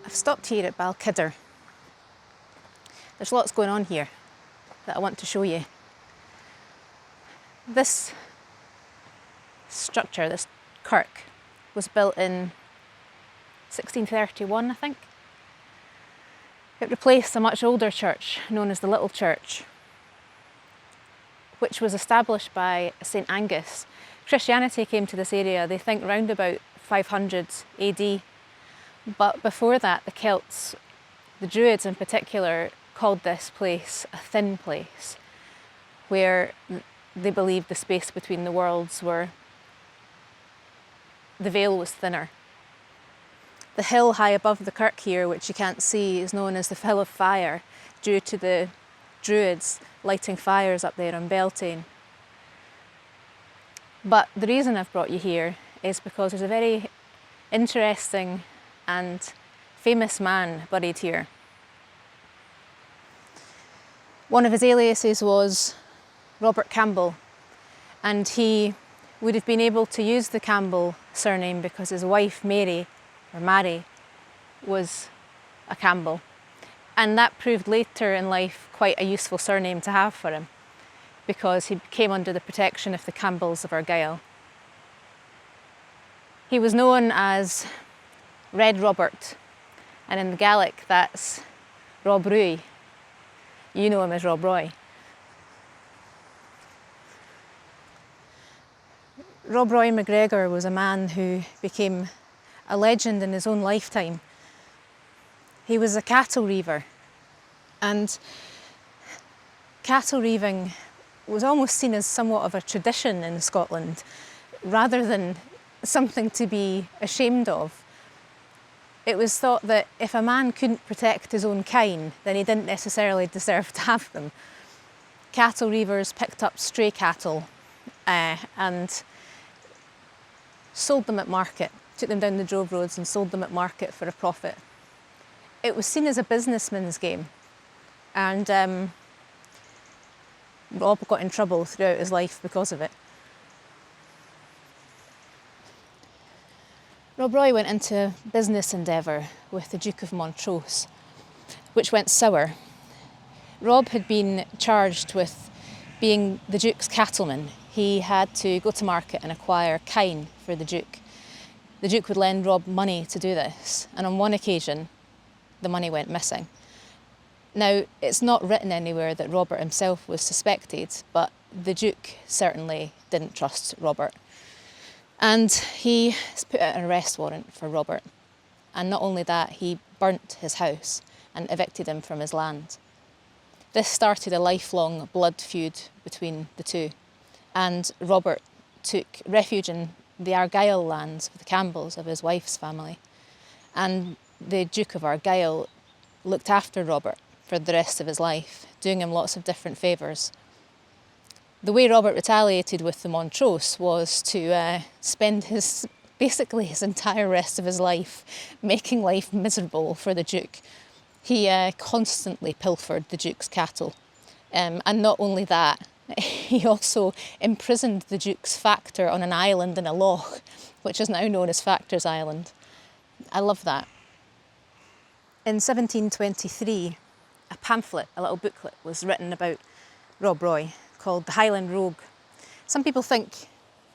I've stopped here at Balkidder. There's lots going on here that I want to show you. This structure, this kirk, was built in 1631, I think. It replaced a much older church known as the Little Church, which was established by St Angus. Christianity came to this area, they think, round about 500 AD. But before that, the Celts, the druids in particular, called this place a thin place, where they believed the space between the worlds the veil was thinner. The hill high above the kirk here, which you can't see, is known as the Hill of Fire, due to the druids lighting fires up there on Beltane. But the reason I've brought you here is because there's a very interesting and famous man buried here. One of his aliases was Robert Campbell, and he would have been able to use the Campbell surname because his wife Mary was a Campbell, and that proved later in life quite a useful surname to have for him because he came under the protection of the Campbells of Argyll. He was known as Red Robert, and in the Gaelic that's Rob Roy. You know him as Rob Roy. Rob Roy MacGregor was a man who became a legend in his own lifetime. He was a cattle reaver, and cattle reaving was almost seen as somewhat of a tradition in Scotland rather than something to be ashamed of. It was thought that if a man couldn't protect his own kine, then he didn't necessarily deserve to have them. Cattle reavers picked up stray cattle and sold them at market, took them down the drove roads and sold them at market for a profit. It was seen as a businessman's game, and Rob got in trouble throughout his life because of it. Rob Roy went into a business endeavour with the Duke of Montrose, which went sour. Rob had been charged with being the Duke's cattleman. He had to go to market and acquire kine for the Duke. The Duke would lend Rob money to do this, and on one occasion, the money went missing. Now, it's not written anywhere that Robert himself was suspected, but the Duke certainly didn't trust Robert. And he put out an arrest warrant for Robert. And not only that, he burnt his house and evicted him from his land. This started a lifelong blood feud between the two. And Robert took refuge in the Argyll lands of the Campbells, of his wife's family. And the Duke of Argyll looked after Robert for the rest of his life, doing him lots of different favours. The way Robert retaliated with the Montrose was to spend basically his entire rest of his life making life miserable for the Duke. He constantly pilfered the Duke's cattle. And not only that, he also imprisoned the Duke's factor on an island in a loch, which is now known as Factor's Island. I love that. In 1723, a pamphlet, a little booklet, was written about Rob Roy, called The Highland Rogue. Some people think it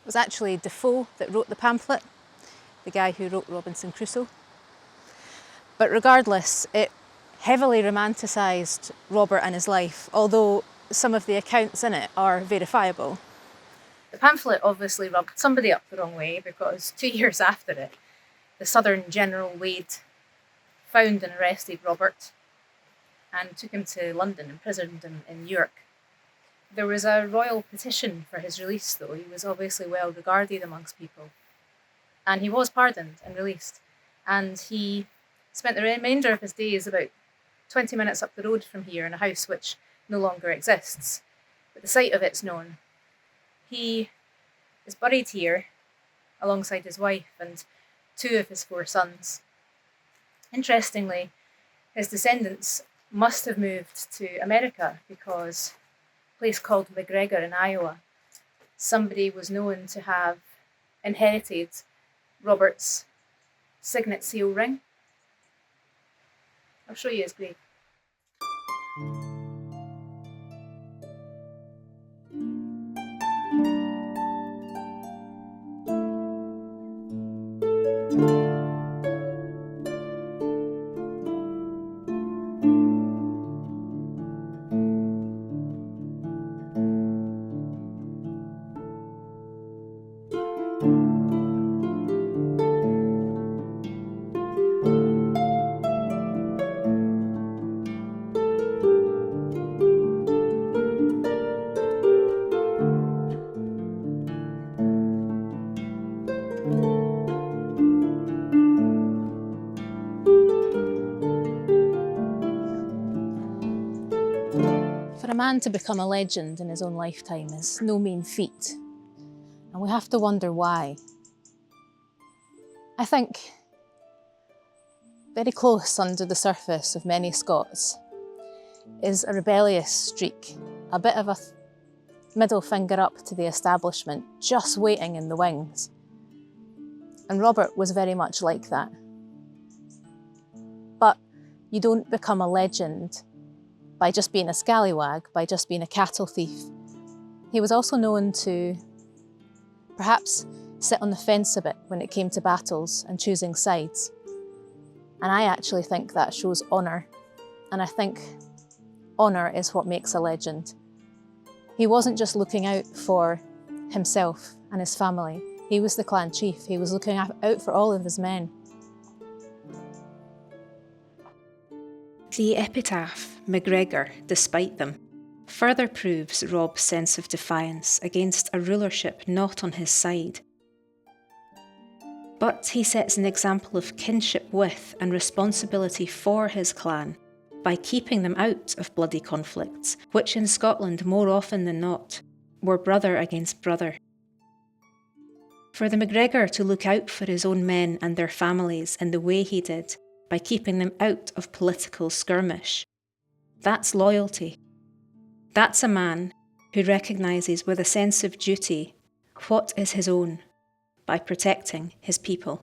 was actually Defoe that wrote the pamphlet, the guy who wrote Robinson Crusoe. But regardless, it heavily romanticised Robert and his life, although some of the accounts in it are verifiable. The pamphlet obviously rubbed somebody up the wrong way because 2 years after it, the Southern General Wade found and arrested Robert and took him to London, imprisoned him in York. There was a royal petition for his release, though. He was obviously well regarded amongst people. And he was pardoned and released. And he spent the remainder of his days about 20 minutes up the road from here in a house which no longer exists. But the site of it's known. He is buried here alongside his wife and 2 of his 4 sons. Interestingly, his descendants must have moved to America because a place called McGregor in Iowa, somebody was known to have inherited Robert's signet seal ring. I'll show you his grave. For a man to become a legend in his own lifetime is no mean feat, and we have to wonder why. I think very close under the surface of many Scots is a rebellious streak, a bit of a middle finger up to the establishment, just waiting in the wings. And Robert was very much like that. But you don't become a legend by just being a scallywag, by just being a cattle thief. He was also known to perhaps sit on the fence a bit when it came to battles and choosing sides. And I actually think that shows honour. And I think honour is what makes a legend. He wasn't just looking out for himself and his family. He was the clan chief. He was looking out for all of his men. The epitaph, McGregor, despite them, further proves Rob's sense of defiance against a rulership not on his side. But he sets an example of kinship with and responsibility for his clan by keeping them out of bloody conflicts, which in Scotland, more often than not, were brother against brother. For the McGregor to look out for his own men and their families in the way he did, by keeping them out of political skirmish, that's loyalty. That's a man who recognises with a sense of duty what is his own by protecting his people.